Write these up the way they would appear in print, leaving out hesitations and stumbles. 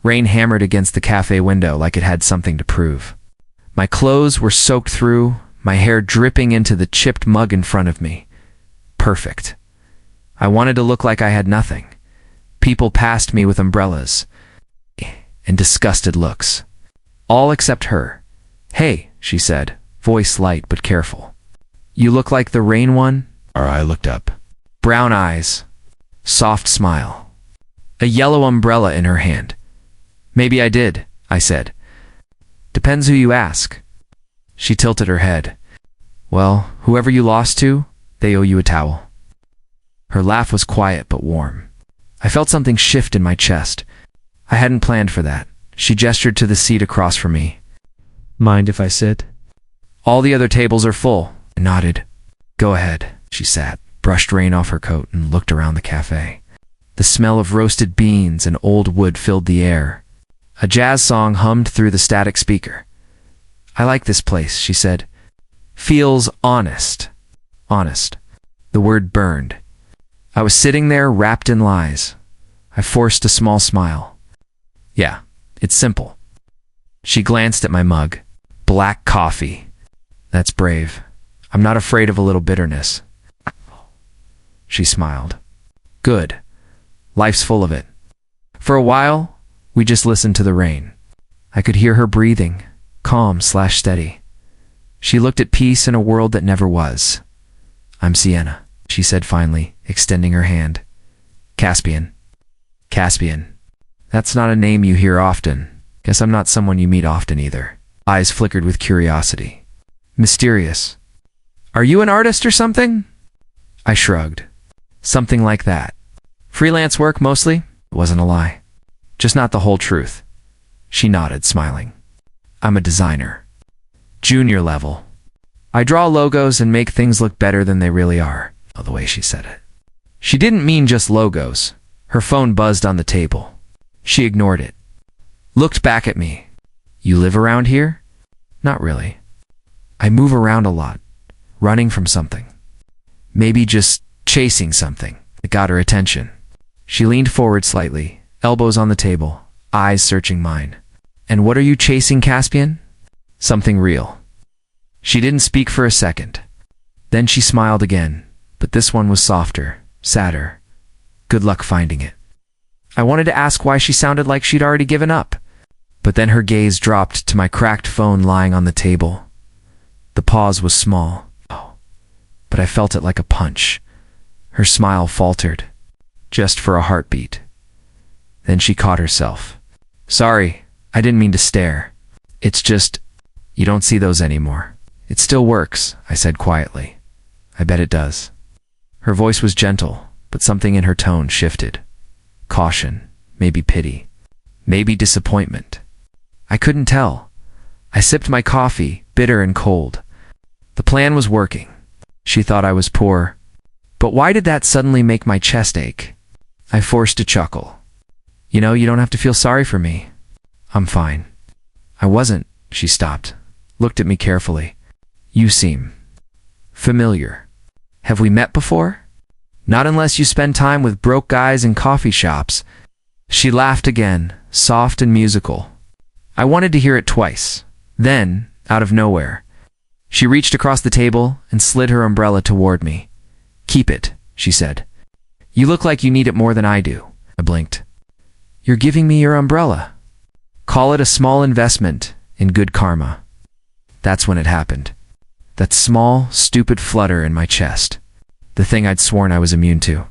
Rain hammered against the cafe window like it had something to prove. My clothes were soaked through, my hair dripping into the chipped mug in front of me. Perfect. I wanted to look like I had nothing. People passed me with umbrellas and disgusted looks. All except her. "Hey," she said, voice light but careful. "You look like the rain one?" I looked up. Brown eyes. Soft smile. A yellow umbrella in her hand. "Maybe I did," I said. "Depends who you ask." She tilted her head. "Well, whoever you lost to, they owe you a towel." Her laugh was quiet but warm. I felt something shift in my chest. I hadn't planned for that. She gestured to the seat across from me. "Mind if I sit?" "All the other tables are full." I nodded. "Go ahead." She sat, brushed rain off her coat, and looked around the cafe. The smell of roasted beans and old wood filled the air. A jazz song hummed through the static speaker. "I like this place," she said. "Feels honest." Honest. The word burned. I was sitting there wrapped in lies. I forced a small smile. "Yeah, it's simple." She glanced at my mug. "Black coffee." "That's brave. I'm not afraid of a little bitterness." She smiled. "Good. Life's full of it." For a while, we just listened to the rain. I could hear her breathing, calm/steady. She looked at peace in a world that never was. "I'm Sienna," she said finally, extending her hand. "Caspian." Caspian. That's not a name you hear often. Guess I'm not someone you meet often either. Eyes flickered with curiosity. Mysterious. "Are you an artist or something?" I shrugged. "Something like that. Freelance work mostly?" It wasn't a lie. "Just not the whole truth." She nodded, smiling. "I'm a designer. Junior level. I draw logos and make things look better than they really are." Oh, the way she said it. She didn't mean just logos. Her phone buzzed on the table. She ignored it. Looked back at me. "You live around here?" "Not really. I move around a lot, running from something. Maybe just chasing something." It got her attention. She leaned forward slightly, elbows on the table, eyes searching mine. "And what are you chasing, Caspian?" "Something real." She didn't speak for a second. Then she smiled again, but this one was softer, sadder. "Good luck finding it." I wanted to ask why she sounded like she'd already given up, but then her gaze dropped to my cracked phone lying on the table. The pause was small, but I felt it like a punch. Her smile faltered, just for a heartbeat. Then she caught herself. "Sorry, I didn't mean to stare. It's just, you don't see those anymore." "It still works," I said quietly. "I bet it does." Her voice was gentle, but something in her tone shifted. Caution, maybe pity, maybe disappointment. I couldn't tell. I sipped my coffee, bitter and cold. The plan was working. She thought I was poor. But why did that suddenly make my chest ache? I forced a chuckle. "You know, you don't have to feel sorry for me. I'm fine." "I wasn't." She stopped, looked at me carefully. "You seem familiar. Have we met before?" "Not unless you spend time with broke guys in coffee shops." She laughed again, soft and musical. I wanted to hear it twice. Then, out of nowhere, she reached across the table and slid her umbrella toward me. "Keep it," she said. "You look like you need it more than I do." I blinked. "You're giving me your umbrella." "Call it a small investment in good karma." That's when it happened. That small, stupid flutter in my chest. The thing I'd sworn I was immune to.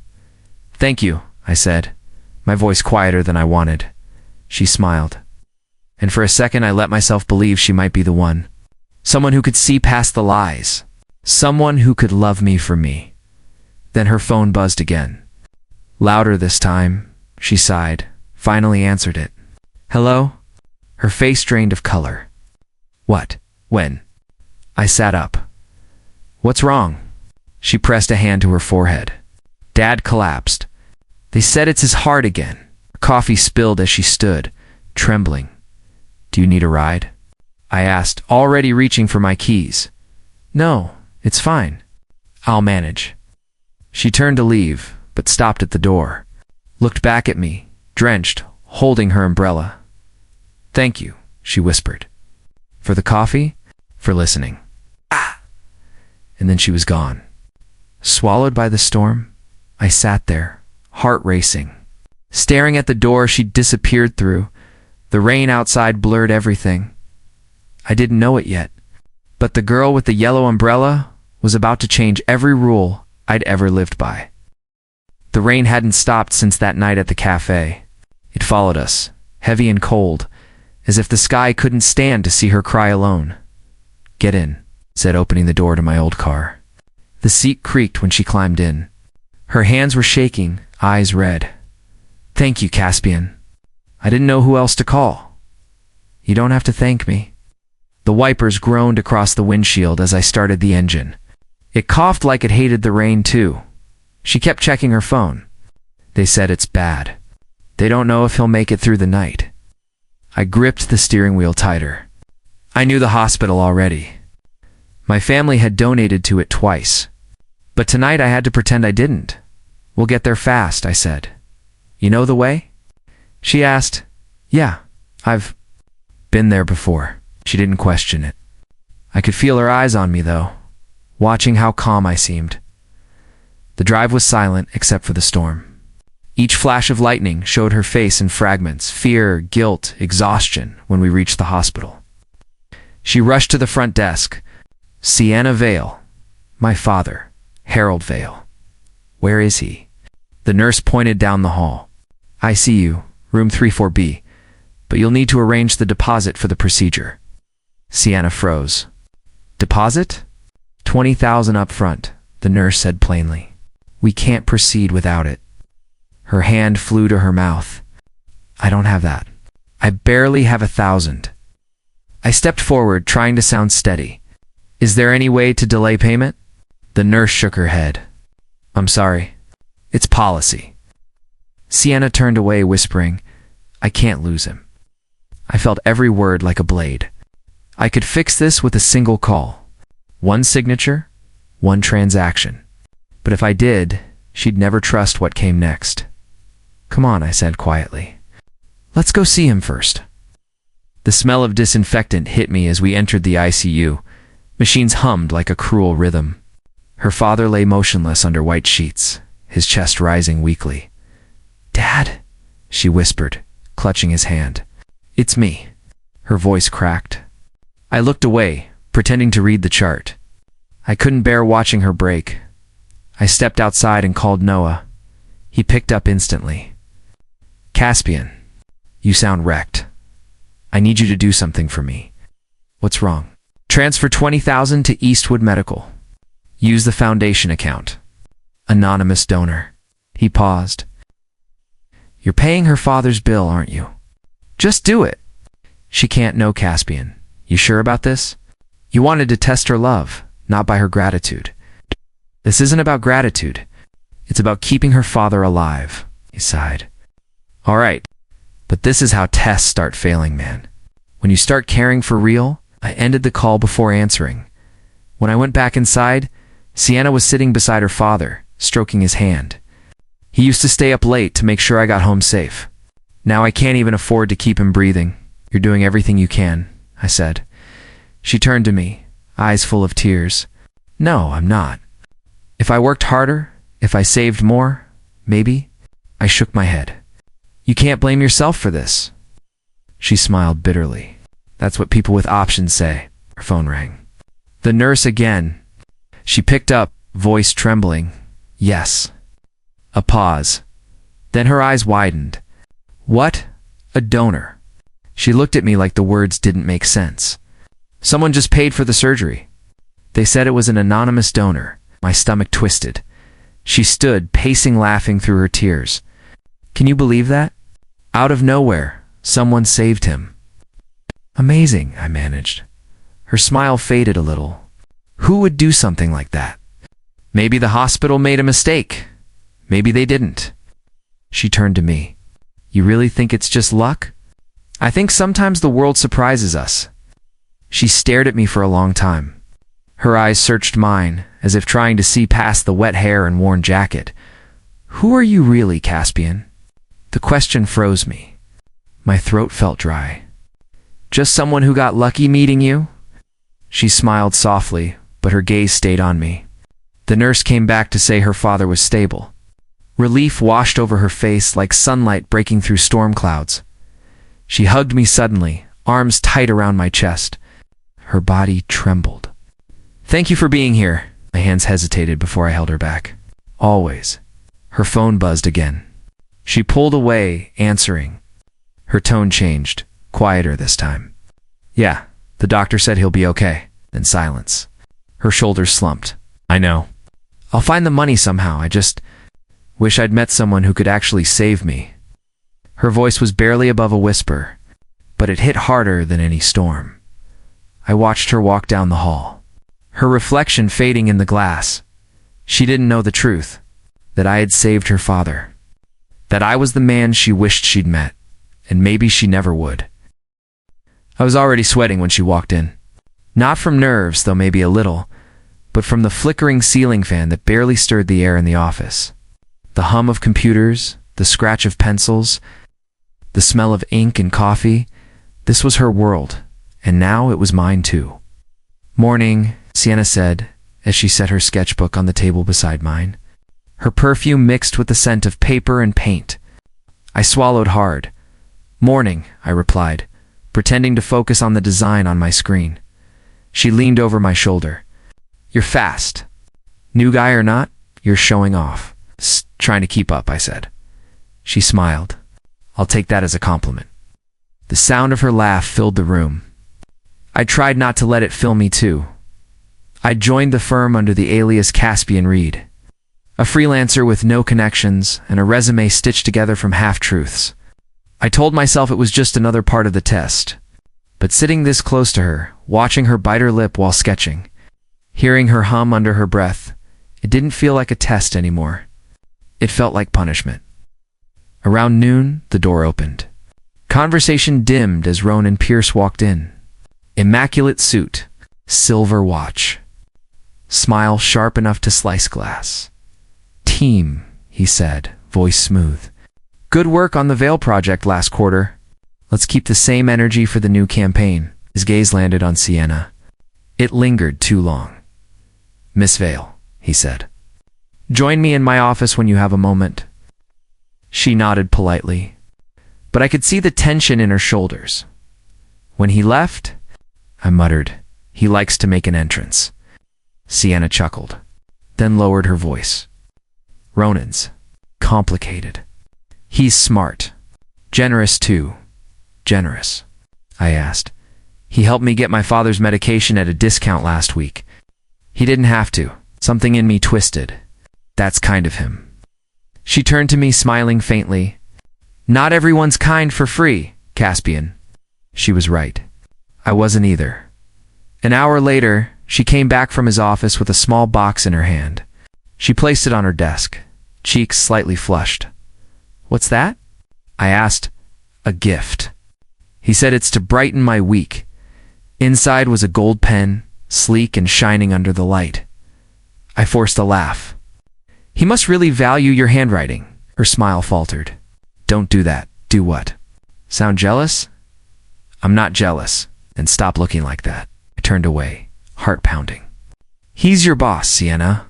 "Thank you," I said, my voice quieter than I wanted. She smiled. And for a second I let myself believe she might be the one. Someone who could see past the lies. Someone who could love me for me. Then her phone buzzed again. Louder this time. She sighed, finally answered it. "Hello?" Her face drained of color. "What? When?" I sat up. "What's wrong?" She pressed a hand to her forehead. Dad collapsed. They said it's his heart again. Coffee spilled as she stood, trembling. "Do you need a ride?" I asked, already reaching for my keys. "No, it's fine. I'll manage." She turned to leave, but stopped at the door. Looked back at me, drenched, holding her umbrella. Thank you, she whispered. For the coffee? For listening. Ah! And then she was gone. Swallowed by the storm, I sat there, heart racing, staring at the door she'd disappeared through. The rain outside blurred everything. I didn't know it yet, but the girl with the yellow umbrella was about to change every rule I'd ever lived by. The rain hadn't stopped since that night at the cafe. It followed us, heavy and cold, as if the sky couldn't stand to see her cry alone. Get in, said, opening the door to my old car. The seat creaked when she climbed in. Her hands were shaking, eyes red. Thank you, Caspian. I didn't know who else to call. You don't have to thank me. The wipers groaned across the windshield as I started the engine. It coughed like it hated the rain too. She kept checking her phone. They said it's bad. They don't know if he'll make it through the night. I gripped the steering wheel tighter. I knew the hospital already. My family had donated to it twice. But tonight I had to pretend I didn't. We'll get there fast, I said. You know the way? She asked. Yeah, I've been there before. She didn't question it. I could feel her eyes on me, though, watching how calm I seemed. The drive was silent except for the storm. Each flash of lightning showed her face in fragments, fear, guilt, exhaustion, when we reached the hospital. She rushed to the front desk. Sienna Vale. My father, Harold Vale. Where is he? The nurse pointed down the hall. ICU, room 34B, but you'll need to arrange the deposit for the procedure. Sienna froze. Deposit? 20,000 up front, the nurse said plainly. We can't proceed without it. Her hand flew to her mouth. I don't have that. I barely have 1,000. I stepped forward, trying to sound steady. Is there any way to delay payment? The nurse shook her head. I'm sorry. It's policy. Sienna turned away, whispering, I can't lose him. I felt every word like a blade. I could fix this with a single call. One signature, one transaction. But if I did, she'd never trust what came next. Come on, I said quietly. Let's go see him first. The smell of disinfectant hit me as we entered the ICU. Machines hummed like a cruel rhythm. Her father lay motionless under white sheets, his chest rising weakly. Dad, she whispered, clutching his hand. It's me. Her voice cracked. I looked away, pretending to read the chart. I couldn't bear watching her break. I stepped outside and called Noah. He picked up instantly. Caspian, you sound wrecked. I need you to do something for me. What's wrong? Transfer 20,000 to Eastwood Medical. Use the foundation account. Anonymous donor. He paused. You're paying her father's bill, aren't you? Just do it. She can't know, Caspian. You sure about this? You wanted to test her love, not by her gratitude. This isn't about gratitude. It's about keeping her father alive, he sighed. All right, but this is how tests start failing, man. When you start caring for real, I ended the call before answering. When I went back inside, Sienna was sitting beside her father, stroking his hand. He used to stay up late to make sure I got home safe. Now I can't even afford to keep him breathing. You're doing everything you can, I said. She turned to me, eyes full of tears. No, I'm not. If I worked harder, if I saved more, maybe. I shook my head. You can't blame yourself for this. She smiled bitterly. That's what people with options say. Her phone rang. The nurse again. She picked up, voice trembling. Yes. A pause. Then her eyes widened. What? A donor. She looked at me like the words didn't make sense. Someone just paid for the surgery. They said it was an anonymous donor. My stomach twisted. She stood, pacing, laughing through her tears. Can you believe that? Out of nowhere, someone saved him. Amazing, I managed. Her smile faded a little. Who would do something like that? Maybe the hospital made a mistake. Maybe they didn't. She turned to me. You really think it's just luck? I think sometimes the world surprises us. She stared at me for a long time. Her eyes searched mine, as if trying to see past the wet hair and worn jacket. Who are you really, Caspian? The question froze me. My throat felt dry. Just someone who got lucky meeting you?" She smiled softly, but her gaze stayed on me. The nurse came back to say her father was stable. Relief washed over her face like sunlight breaking through storm clouds. She hugged me suddenly, arms tight around my chest. Her body trembled. "Thank you for being here." My hands hesitated before I held her back. "Always." Her phone buzzed again. She pulled away, answering. Her tone changed, quieter this time. "Yeah, the doctor said he'll be okay." Then silence. Her shoulders slumped. "I know. I'll find the money somehow. I just wish I'd met someone who could actually save me." Her voice was barely above a whisper, but it hit harder than any storm. I watched her walk down the hall, her reflection fading in the glass. She didn't know the truth, that I had saved her father, that I was the man she wished she'd met, and maybe she never would. I was already sweating when she walked in. Not from nerves, though maybe a little, but from the flickering ceiling fan that barely stirred the air in the office. The hum of computers, the scratch of pencils, the smell of ink and coffee. This was her world, and now it was mine too. "Morning," Sienna said, as she set her sketchbook on the table beside mine. Her perfume mixed with the scent of paper and paint. I swallowed hard. "Morning," I replied, pretending to focus on the design on my screen. She leaned over my shoulder. "You're fast. New guy or not, you're showing off." "Trying to keep up," I said. She smiled. "I'll take that as a compliment." The sound of her laugh filled the room. I tried not to let it fill me too. I joined the firm under the alias Caspian Reed, a freelancer with no connections and a resume stitched together from half-truths. I told myself it was just another part of the test. But sitting this close to her, watching her bite her lip while sketching, hearing her hum under her breath, it didn't feel like a test anymore. It felt like punishment. Around noon, the door opened. Conversation dimmed as Ronan Pierce walked in. Immaculate suit, silver watch, smile sharp enough to slice glass. "Team," he said, voice smooth. "Good work on the Veil project last quarter. Let's keep the same energy for the new campaign." His gaze landed on Sienna. It lingered too long. "Miss Veil," he said, "join me in my office when you have a moment." She nodded politely, but I could see the tension in her shoulders. When he left, I muttered, "He likes to make an entrance." Sienna chuckled, then lowered her voice. "Ronan's complicated. He's smart. Generous too." "Generous?" I asked. "He helped me get my father's medication at a discount last week." "He didn't have to. Something in me twisted. That's kind of him." She turned to me, smiling faintly. "Not everyone's kind for free, Caspian." She was right. I wasn't either. An hour later, she came back from his office with a small box in her hand. She placed it on her desk, cheeks slightly flushed. "What's that?" I asked. "A gift." He said, "It's to brighten my week." Inside was a gold pen, sleek and shining under the light. I forced a laugh. "He must really value your handwriting." Her smile faltered. "Don't do that." "Do what?" "Sound jealous?" "I'm not jealous, and stop looking like that." I turned away, heart pounding. "He's your boss, Sienna.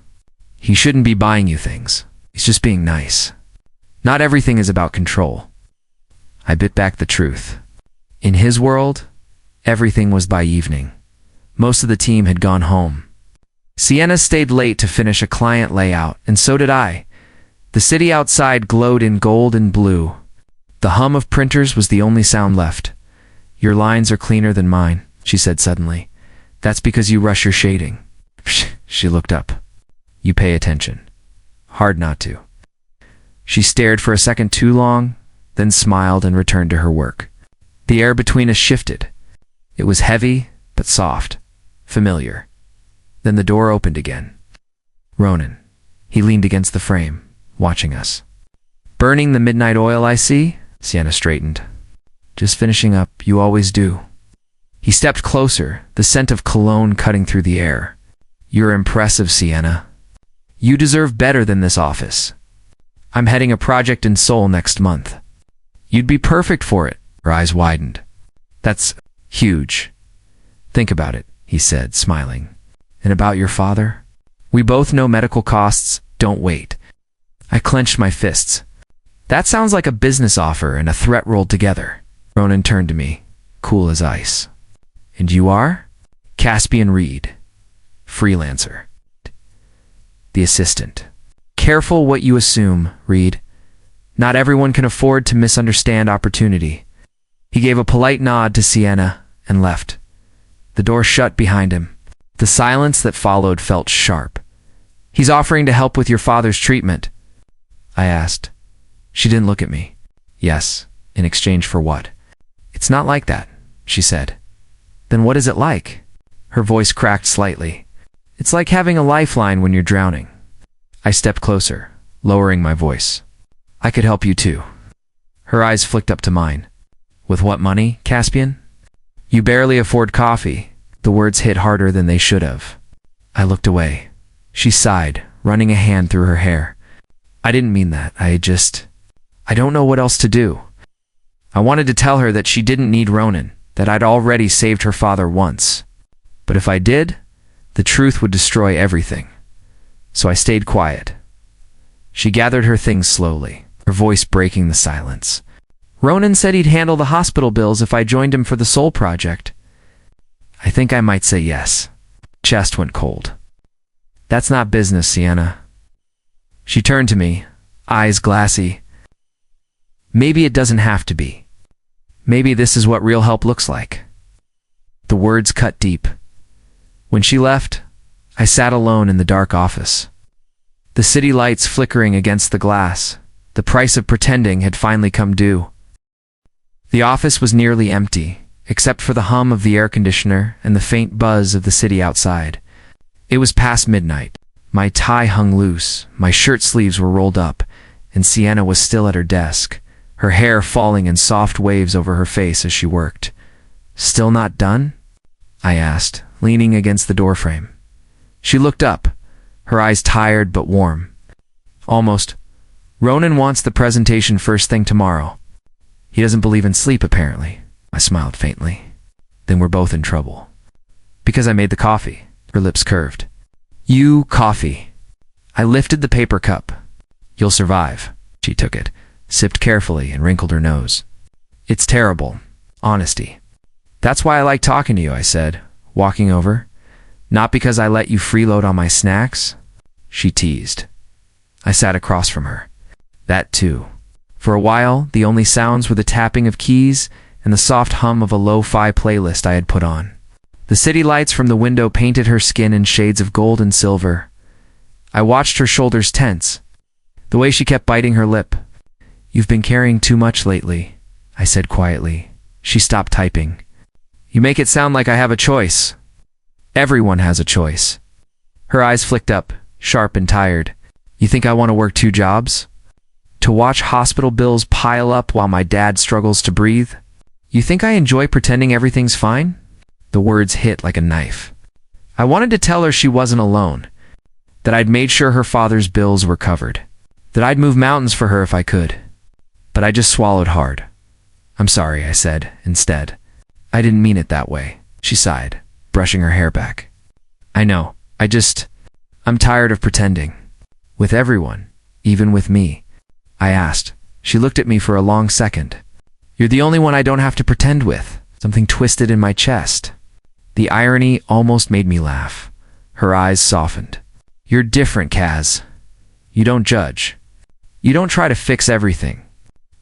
He shouldn't be buying you things. He's just being nice. Not everything is about control." I bit back the truth. In his world, everything was by evening. Most of the team had gone home. Sienna stayed late to finish a client layout, and so did I. The city outside glowed in gold and blue. The hum of printers was the only sound left. "Your lines are cleaner than mine," she said suddenly. "That's because you rush your shading." She looked up. "You pay attention." Hard not to. She stared for a second too long, then smiled and returned to her work. The air between us shifted. It was heavy, but soft, familiar. Then the door opened again. Ronan. He leaned against the frame, watching us. "Burning the midnight oil, I see?" Sienna straightened. "Just finishing up, you always do." He stepped closer, the scent of cologne cutting through the air. "You're impressive, Sienna. You deserve better than this office. I'm heading a project in Seoul next month. You'd be perfect for it." Her eyes widened. Huge. Think about it, he said, smiling. And about your father? We both know medical costs don't wait. I clenched my fists. That sounds like a business offer and a threat rolled together. Ronan turned to me, cool as ice. And you are? Caspian Reed. Freelancer. The assistant. Careful what you assume, Reed. Not everyone can afford to misunderstand opportunity. He gave a polite nod to Sienna and left. The door shut behind him. The silence that followed felt sharp. He's offering to help with your father's treatment, I asked. She didn't look at me. Yes, in exchange for what? It's not like that, she said. Then what is it like? Her voice cracked slightly. It's like having a lifeline when you're drowning. I stepped closer, lowering my voice. I could help you too. Her eyes flicked up to mine. With what money, Caspian? You barely afford coffee. The words hit harder than they should have. I looked away. She sighed, running a hand through her hair. I didn't mean that. I don't know what else to do. I wanted to tell her that she didn't need Ronan, that I'd already saved her father once. But if I did, the truth would destroy everything. So I stayed quiet. She gathered her things slowly, her voice breaking the silence. Ronan said he'd handle the hospital bills if I joined him for the Soul Project. I think I might say yes. Chest went cold. That's not business, Sienna. She turned to me, eyes glassy. Maybe it doesn't have to be. Maybe this is what real help looks like. The words cut deep. When she left, I sat alone in the dark office. The city lights flickering against the glass. The price of pretending had finally come due. The office was nearly empty, except for the hum of the air conditioner and the faint buzz of the city outside. It was past midnight. My tie hung loose, my shirt sleeves were rolled up, and Sienna was still at her desk, her hair falling in soft waves over her face as she worked. Still not done? I asked, leaning against the doorframe. She looked up, her eyes tired but warm. Almost. Ronan wants the presentation first thing tomorrow. He doesn't believe in sleep, apparently. I smiled faintly. Then we're both in trouble. Because I made the coffee. Her lips curved. You, coffee. I lifted the paper cup. You'll survive. She took it, sipped carefully, and wrinkled her nose. It's terrible. Honesty. That's why I like talking to you, I said, walking over. Not because I let you freeload on my snacks. She teased. I sat across from her. That too. For a while, the only sounds were the tapping of keys and the soft hum of a lo-fi playlist I had put on. The city lights from the window painted her skin in shades of gold and silver. I watched her shoulders tense, the way she kept biting her lip. You've been carrying too much lately, I said quietly. She stopped typing. You make it sound like I have a choice. Everyone has a choice. Her eyes flicked up, sharp and tired. You think I want to work 2 jobs? To watch hospital bills pile up while my dad struggles to breathe? You think I enjoy pretending everything's fine? The words hit like a knife. I wanted to tell her she wasn't alone, that I'd made sure her father's bills were covered, that I'd move mountains for her if I could. But I just swallowed hard. I'm sorry, I said, instead. I didn't mean it that way, she sighed, brushing her hair back. I know, I'm tired of pretending. With everyone, even with me. I asked. She looked at me for a long second. You're the only one I don't have to pretend with. Something twisted in my chest. The irony almost made me laugh. Her eyes softened. You're different, Kaz. You don't judge. You don't try to fix everything.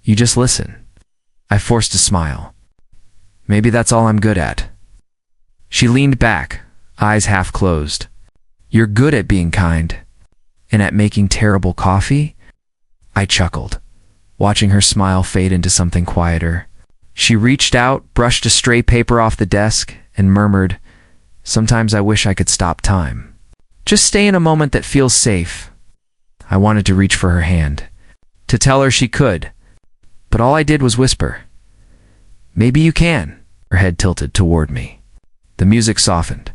You just listen. I forced a smile. Maybe that's all I'm good at. She leaned back, eyes half closed. You're good at being kind. And at making terrible coffee? I chuckled, watching her smile fade into something quieter. She reached out, brushed a stray paper off the desk, and murmured, Sometimes I wish I could stop time. Just stay in a moment that feels safe. I wanted to reach for her hand, to tell her she could, but all I did was whisper. Maybe you can. Her head tilted toward me. The music softened.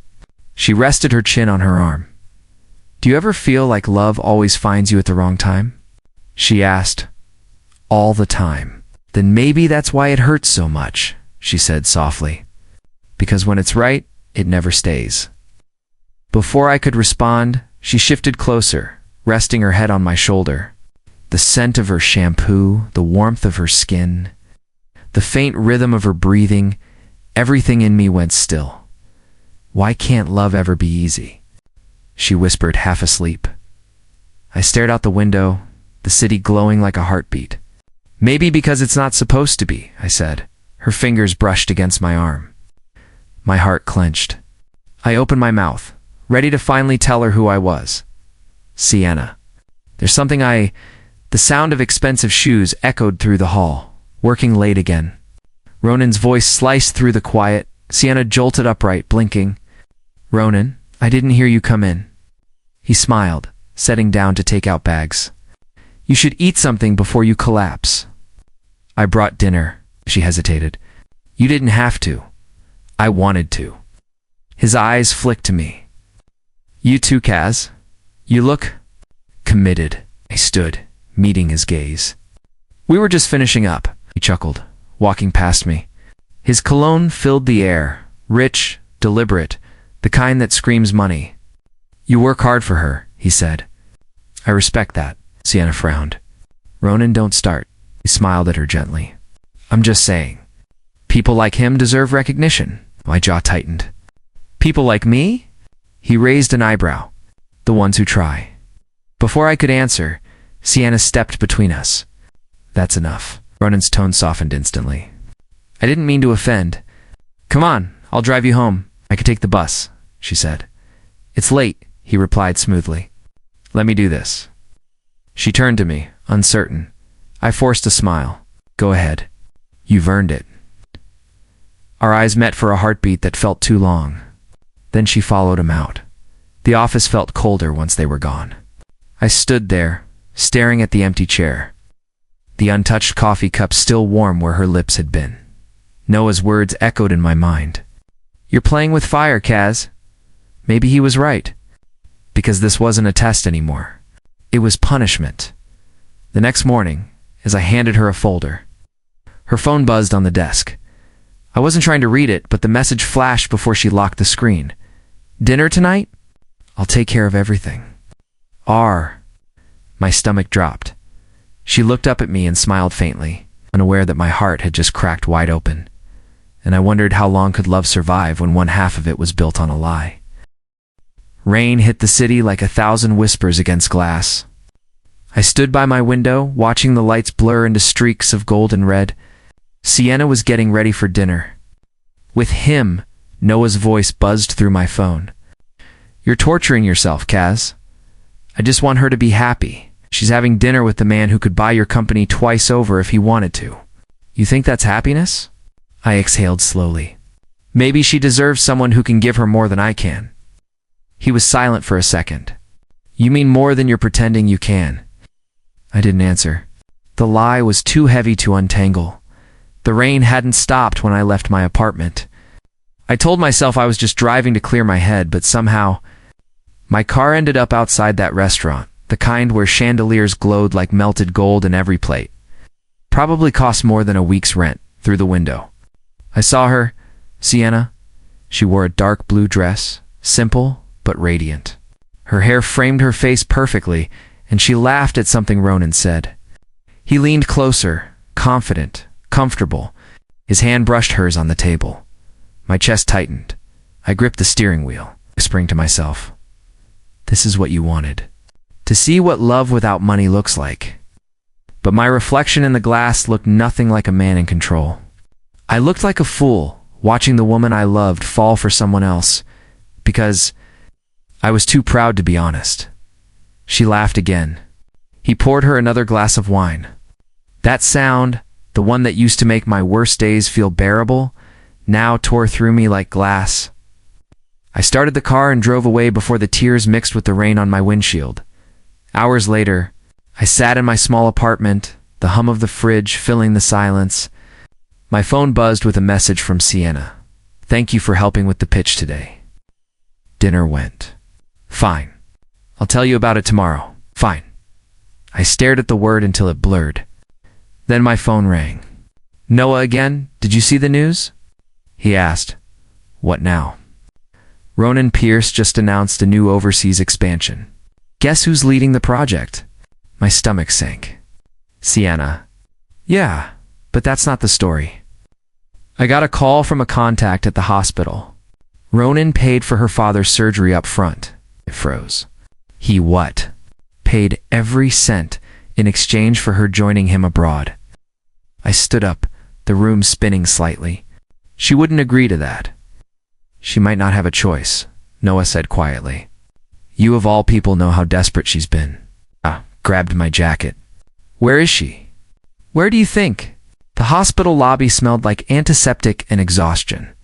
She rested her chin on her arm. Do you ever feel like love always finds you at the wrong time? She asked. All the time. Then maybe that's why it hurts so much, she said softly. because when it's right, it never stays. Before I could respond, she shifted closer, resting her head on my shoulder. The scent of her shampoo, the warmth of her skin, the faint rhythm of her breathing, everything in me went still. Why can't love ever be easy? She whispered, half asleep. I stared out the window, the city glowing like a heartbeat. Maybe because it's not supposed to be, I said. Her fingers brushed against my arm. My heart clenched. I opened my mouth, ready to finally tell her who I was. Sienna. There's something The sound of expensive shoes echoed through the hall. Working late again. Ronan's voice sliced through the quiet. Sienna jolted upright, blinking. Ronan, I didn't hear you come in. He smiled, setting down to take out bags. You should eat something before you collapse. I brought dinner, she hesitated. You didn't have to. I wanted to. His eyes flicked to me. You too, Kaz. You look committed. I stood, meeting his gaze. We were just finishing up, he chuckled, walking past me. His cologne filled the air, rich, deliberate, the kind that screams money. You work hard for her, he said. I respect that, Sienna frowned. Ronan, don't start. He smiled at her gently. I'm just saying. People like him deserve recognition. My jaw tightened. People like me? He raised an eyebrow. The ones who try. Before I could answer, Sienna stepped between us. That's enough. Ronan's tone softened instantly. I didn't mean to offend. Come on, I'll drive you home. I could take the bus, she said. It's late, he replied smoothly. Let me do this. She turned to me, uncertain. I forced a smile. Go ahead. You've earned it. Our eyes met for a heartbeat that felt too long. Then she followed him out. The office felt colder once they were gone. I stood there, staring at the empty chair. The untouched coffee cup still warm where her lips had been. Noah's words echoed in my mind. You're playing with fire, Kaz. Maybe he was right. Because this wasn't a test anymore. It was punishment. The next morning, as I handed her a folder, her phone buzzed on the desk. I wasn't trying to read it, but the message flashed before she locked the screen. Dinner tonight? I'll take care of everything. R. My stomach dropped. She looked up at me and smiled faintly, unaware that my heart had just cracked wide open. And I wondered how long could love survive when one half of it was built on a lie. Rain hit the city like 1,000 whispers against glass. I stood by my window, watching the lights blur into streaks of gold and red. Sienna was getting ready for dinner. With him, Noah's voice buzzed through my phone. You're torturing yourself, Kaz. I just want her to be happy. She's having dinner with the man who could buy your company twice over if he wanted to. You think that's happiness? I exhaled slowly. Maybe she deserves someone who can give her more than I can. He was silent for a second. You mean more than you're pretending you can? I didn't answer. The lie was too heavy to untangle. The rain hadn't stopped when I left my apartment. I told myself I was just driving to clear my head, but somehow, my car ended up outside that restaurant, the kind where chandeliers glowed like melted gold in every plate. Probably cost more than a week's rent, through the window. I saw her, Sienna. She wore a dark blue dress, simple but radiant. Her hair framed her face perfectly, and she laughed at something Ronan said. He leaned closer, confident, comfortable. His hand brushed hers on the table. My chest tightened. I gripped the steering wheel, whispering to myself, this is what you wanted. To see what love without money looks like. But my reflection in the glass looked nothing like a man in control. I looked like a fool, watching the woman I loved fall for someone else, because I was too proud to be honest. She laughed again. He poured her another glass of wine. That sound, the one that used to make my worst days feel bearable, now tore through me like glass. I started the car and drove away before the tears mixed with the rain on my windshield. Hours later, I sat in my small apartment, the hum of the fridge filling the silence. My phone buzzed with a message from Sienna. Thank you for helping with the pitch today. Dinner went. Fine. I'll tell you about it tomorrow. Fine. I stared at the word until it blurred. Then my phone rang. Noah again? Did you see the news? He asked. What now? Ronan Pierce just announced a new overseas expansion. Guess who's leading the project? My stomach sank. Sienna. Yeah, but that's not the story. I got a call from a contact at the hospital. Ronan paid for her father's surgery up front. It froze. He what? Paid every cent in exchange for her joining him abroad. I stood up, the room spinning slightly. She wouldn't agree to that. She might not have a choice, Noah said quietly. You of all people know how desperate she's been. Grabbed my jacket. Where is she? Where do you think? The hospital lobby smelled like antiseptic and exhaustion.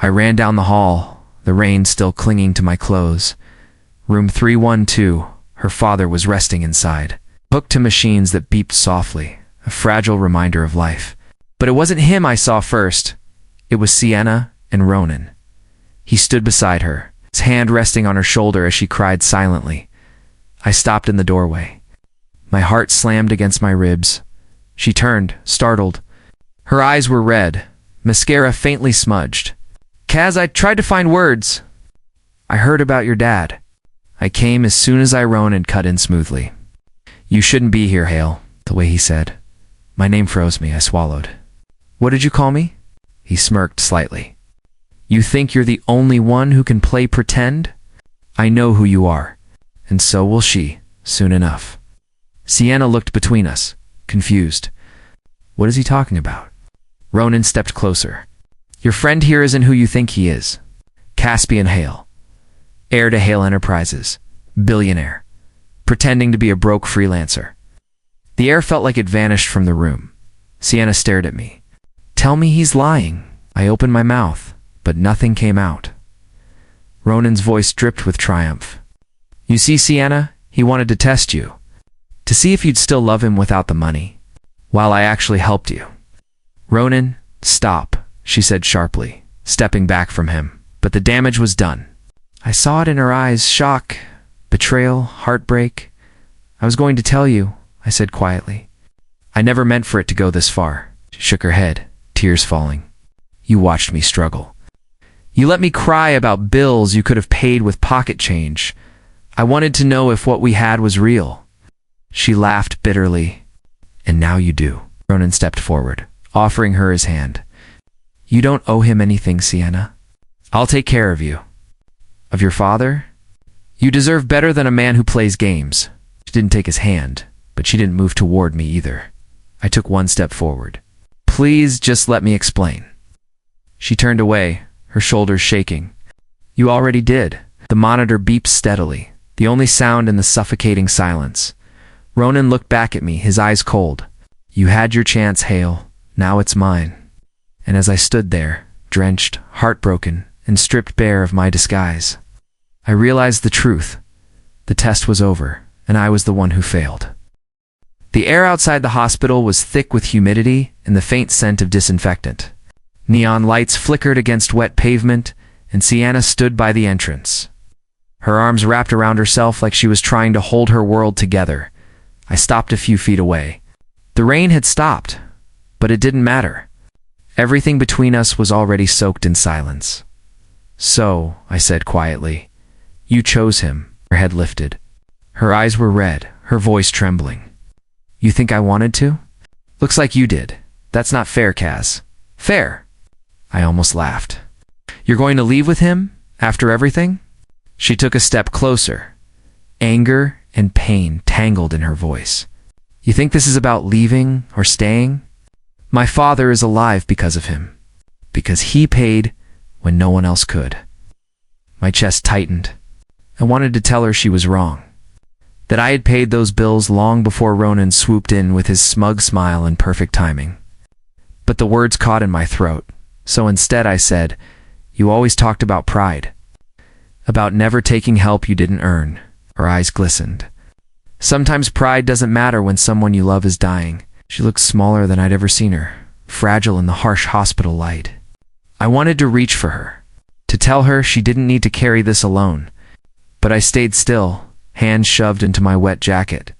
I ran down the hall, the rain still clinging to my clothes. Room 312, her father was resting inside, hooked to machines that beeped softly, a fragile reminder of life. But it wasn't him I saw first. It was Sienna and Ronan. He stood beside her, his hand resting on her shoulder as she cried silently. I stopped in the doorway. My heart slammed against my ribs. She turned, startled. Her eyes were red, mascara faintly smudged. Kaz, I tried to find words. I heard about your dad. I came as soon as Ronan cut in smoothly. You shouldn't be here, Hale, the way he said. My name froze me, I swallowed. What did you call me? He smirked slightly. You think you're the only one who can play pretend? I know who you are, and so will she, soon enough. Sienna looked between us, confused. What is he talking about? Ronan stepped closer. Your friend here isn't who you think he is. Caspian Hale. Heir to Hale Enterprises. Billionaire. Pretending to be a broke freelancer. The air felt like it vanished from the room. Sienna stared at me. Tell me he's lying. I opened my mouth, but nothing came out. Ronan's voice dripped with triumph. You see, Sienna, he wanted to test you. To see if you'd still love him without the money, while I actually helped you. Ronan, stop, she said sharply, stepping back from him. But the damage was done. I saw it in her eyes, shock, betrayal, heartbreak. I was going to tell you, I said quietly. I never meant for it to go this far. She shook her head, tears falling. You watched me struggle. You let me cry about bills you could have paid with pocket change. I wanted to know if what we had was real. She laughed bitterly. And now you do. Ronan stepped forward, offering her his hand. You don't owe him anything, Sienna. I'll take care of you. Of your father? You deserve better than a man who plays games. She didn't take his hand, but she didn't move toward me either. I took one step forward. Please just let me explain. She turned away, her shoulders shaking. You already did. The monitor beeped steadily, the only sound in the suffocating silence. Ronan looked back at me, his eyes cold. You had your chance, Hale. Now it's mine. And as I stood there, drenched, heartbroken, and stripped bare of my disguise, I realized the truth. The test was over, and I was the one who failed. The air outside the hospital was thick with humidity and the faint scent of disinfectant. Neon lights flickered against wet pavement, and Sienna stood by the entrance. Her arms wrapped around herself like she was trying to hold her world together. I stopped a few feet away. The rain had stopped, but it didn't matter. Everything between us was already soaked in silence. So, I said quietly, you chose him. Her head lifted. Her eyes were red, her voice trembling. You think I wanted to? Looks like you did. That's not fair, Kaz. Fair. I almost laughed. You're going to leave with him? After everything? She took a step closer. Anger and pain tangled in her voice. You think this is about leaving or staying? My father is alive because of him. Because he paid when no one else could. My chest tightened. I wanted to tell her she was wrong. That I had paid those bills long before Ronan swooped in with his smug smile and perfect timing. But the words caught in my throat. So instead I said, you always talked about pride. About never taking help you didn't earn. Her eyes glistened. Sometimes pride doesn't matter when someone you love is dying. She looked smaller than I'd ever seen her, fragile in the harsh hospital light. I wanted to reach for her, to tell her she didn't need to carry this alone. But I stayed still, hands shoved into my wet jacket.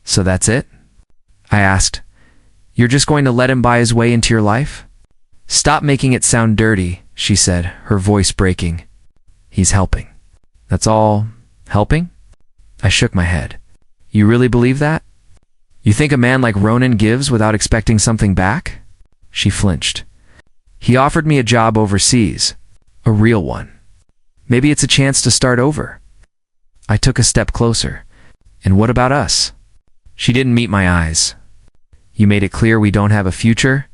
So that's it? I asked. You're just going to let him buy his way into your life? Stop making it sound dirty, she said, her voice breaking. He's helping. That's all helping? I shook my head. You really believe that? You think a man like Ronan gives without expecting something back? She flinched. He offered me a job overseas. A real one. Maybe it's a chance to start over. I took a step closer. And what about us? She didn't meet my eyes. You made it clear we don't have a future?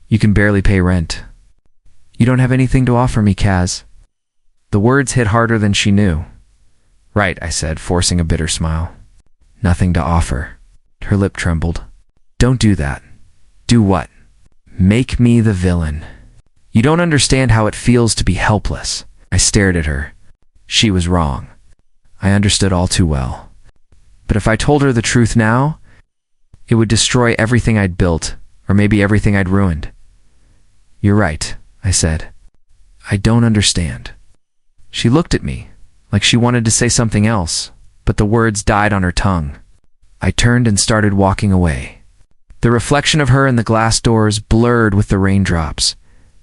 You can barely pay rent. You don't have anything to offer me, Kaz. The words hit harder than she knew. Right, I said, forcing a bitter smile. Nothing to offer. Her lip trembled. Don't do that. Do what? Make me the villain. You don't understand how it feels to be helpless. I stared at her. She was wrong. I understood all too well. But if I told her the truth now, it would destroy everything I'd built, or maybe everything I'd ruined. You're right, I said. I don't understand. She looked at me, like she wanted to say something else, but the words died on her tongue. I turned and started walking away. The reflection of her in the glass doors blurred with the raindrops.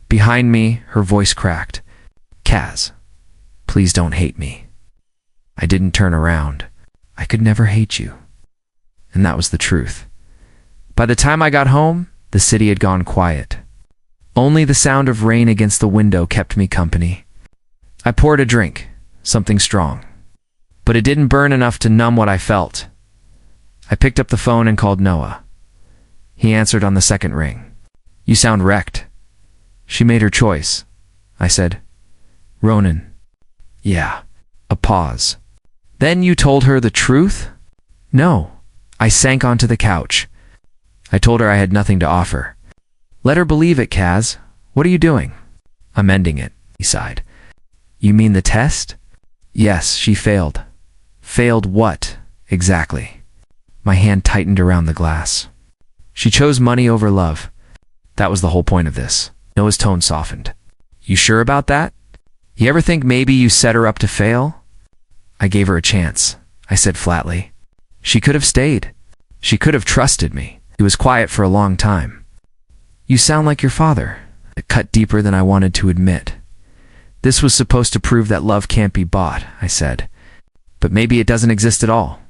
Behind me, her voice cracked. Kaz, please don't hate me. I didn't turn around. I could never hate you. And that was the truth. By the time I got home, the city had gone quiet. Only the sound of rain against the window kept me company. I poured a drink, something strong. But it didn't burn enough to numb what I felt. I picked up the phone and called Noah. He answered on the second ring. You sound wrecked. She made her choice. I said, Ronan. Yeah. A pause. Then you told her the truth? No. I sank onto the couch. I told her I had nothing to offer. Let her believe it, Kaz. What are you doing? I'm ending it, he sighed. You mean the test? Yes, she failed. Failed what, exactly? My hand tightened around the glass. She chose money over love. That was the whole point of this. Noah's tone softened. You sure about that? You ever think maybe you set her up to fail? I gave her a chance, I said flatly. She could have stayed. She could have trusted me. He was quiet for a long time. You sound like your father. It cut deeper than I wanted to admit. This was supposed to prove that love can't be bought, I said. But maybe it doesn't exist at all.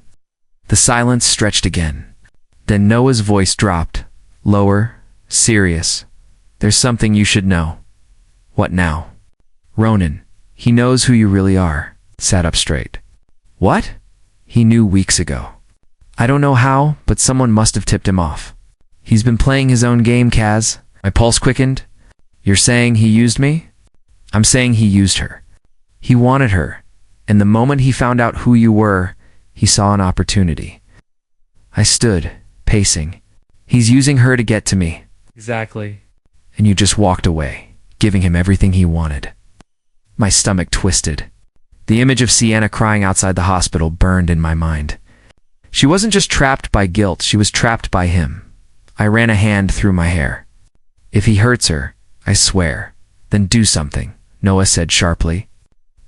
The silence stretched again. Then Noah's voice dropped, lower, serious. There's something you should know. What now? Ronan, he knows who you really are. Sat up straight. What? He knew weeks ago. I don't know how, but someone must have tipped him off. He's been playing his own game, Kaz. My pulse quickened. You're saying he used me? I'm saying he used her. He wanted her, and the moment he found out who you were, he saw an opportunity. I stood, pacing. He's using her to get to me. Exactly. And you just walked away, giving him everything he wanted. My stomach twisted. The image of Sienna crying outside the hospital burned in my mind. She wasn't just trapped by guilt, she was trapped by him. I ran a hand through my hair. If he hurts her, I swear, then do something, Noah said sharply.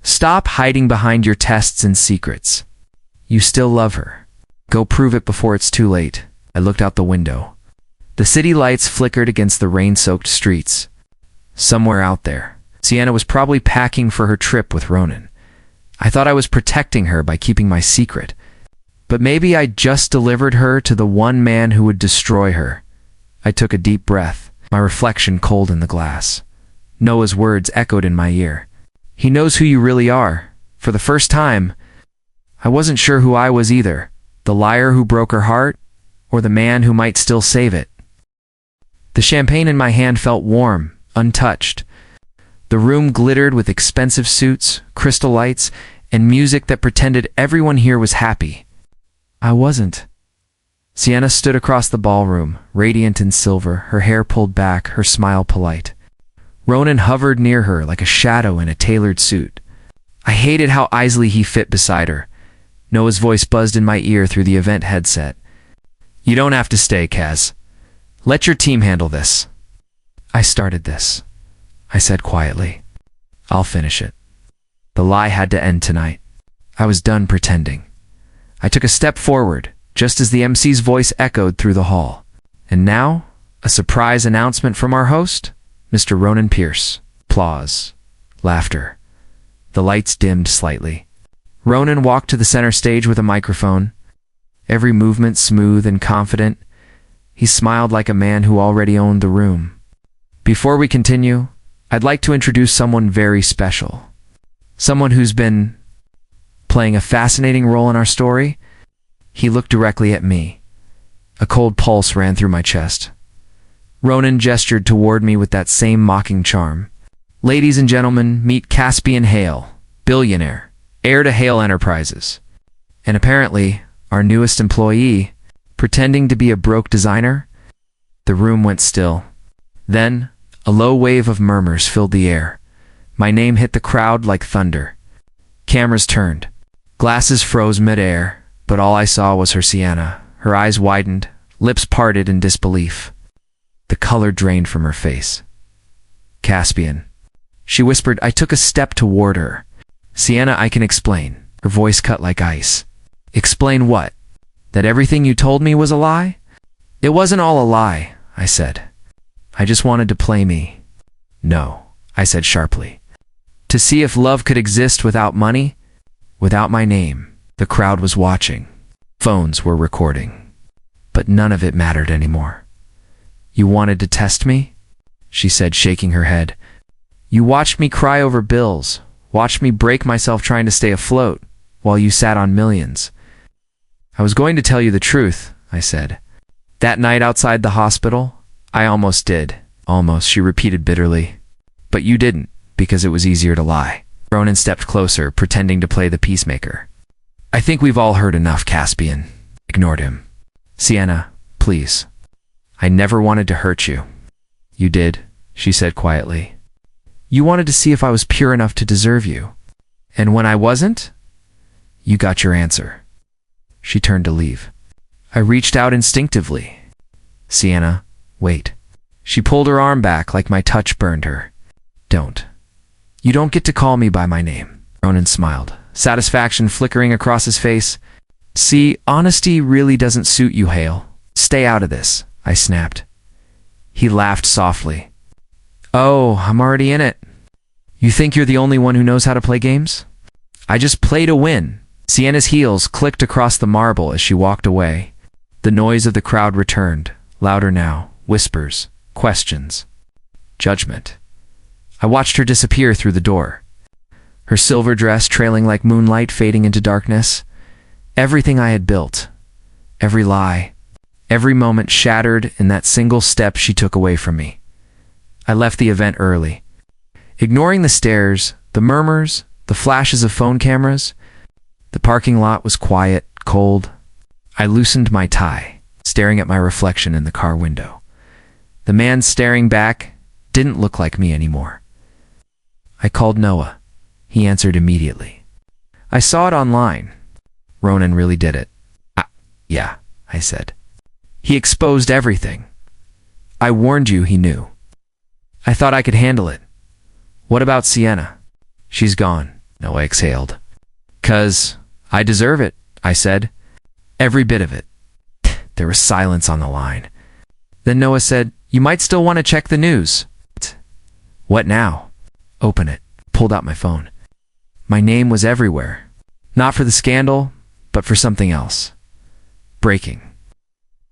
Stop hiding behind your tests and secrets. You still love her. Go prove it before it's too late. I looked out the window. The city lights flickered against the rain-soaked streets. Somewhere out there, Sienna was probably packing for her trip with Ronan. I thought I was protecting her by keeping my secret. But maybe I just delivered her to the one man who would destroy her. I took a deep breath, my reflection cold in the glass. Noah's words echoed in my ear. He knows who you really are. For the first time, I wasn't sure who I was either. The liar who broke her heart, or the man who might still save it. The champagne in my hand felt warm, untouched. The room glittered with expensive suits, crystal lights, and music that pretended everyone here was happy. I wasn't. Sienna stood across the ballroom, radiant in silver, her hair pulled back, her smile polite. Ronan hovered near her like a shadow in a tailored suit. I hated how easily he fit beside her. Noah's voice buzzed in my ear through the event headset. You don't have to stay, Kaz. Let your team handle this. I started this, I said quietly. I'll finish it. The lie had to end tonight. I was done pretending. I took a step forward, just as the MC's voice echoed through the hall. And now, a surprise announcement from our host, Mr. Ronan Pierce. Please Applause. Laughter. The lights dimmed slightly. Ronan walked to the center stage with a microphone, every movement smooth and confident. He smiled like a man who already owned the room. Before we continue, I'd like to introduce someone very special. Someone who's been playing a fascinating role in our story. He looked directly at me. A cold pulse ran through my chest. Ronan gestured toward me with that same mocking charm. Ladies and gentlemen, meet Caspian Hale, billionaire, heir to Hale Enterprises. And apparently, our newest employee, pretending to be a broke designer. The room went still. Then, a low wave of murmurs filled the air. My name hit the crowd like thunder. Cameras turned. Glasses froze mid-air, but all I saw was her Sienna. Her eyes widened, lips parted in disbelief. The color drained from her face. Caspian. She whispered. I took a step toward her. Sienna, I can explain. Her voice cut like ice. Explain what? That everything you told me was a lie? It wasn't all a lie, I said. I just wanted to play me. No, I said sharply. To see if love could exist without money, without my name. The crowd was watching. Phones were recording. But none of it mattered anymore. You wanted to test me? She said, shaking her head. You watched me cry over bills, watched me break myself trying to stay afloat, while you sat on millions. I was going to tell you the truth, I said. That night outside the hospital, I almost did. Almost, she repeated bitterly. But you didn't, because it was easier to lie. Ronan stepped closer, pretending to play the peacemaker. I think we've all heard enough, Caspian. Ignored him. Sienna, please. I never wanted to hurt you. You did, she said quietly. You wanted to see if I was pure enough to deserve you. And when I wasn't, you got your answer. She turned to leave. I reached out instinctively. Sienna, wait. She pulled her arm back like my touch burned her. Don't. You don't get to call me by my name. Ronan smiled, satisfaction flickering across his face. See, honesty really doesn't suit you, Hale. Stay out of this, I snapped. He laughed softly. Oh, I'm already in it. You think you're the only one who knows how to play games? I just play to win. Sienna's heels clicked across the marble as she walked away. The noise of the crowd returned, louder now, whispers, questions, judgment. I watched her disappear through the door. Her silver dress trailing like moonlight fading into darkness. Everything I had built, every lie, every moment shattered in that single step she took away from me. I left the event early. Ignoring the stares, the murmurs, the flashes of phone cameras, the parking lot was quiet, cold. I loosened my tie, staring at my reflection in the car window. The man staring back didn't look like me anymore. I called Noah. He answered immediately. I saw it online. Ronan really did it. Yeah, I said. He exposed everything. I warned you he knew. I thought I could handle it. What about Sienna? She's gone, Noah exhaled. 'Cause I deserve it, I said. Every bit of it. There was silence on the line. Then Noah said, you might still want to check the news. What now? Open it. Pulled out my phone. My name was everywhere. Not for the scandal, but for something else. Breaking.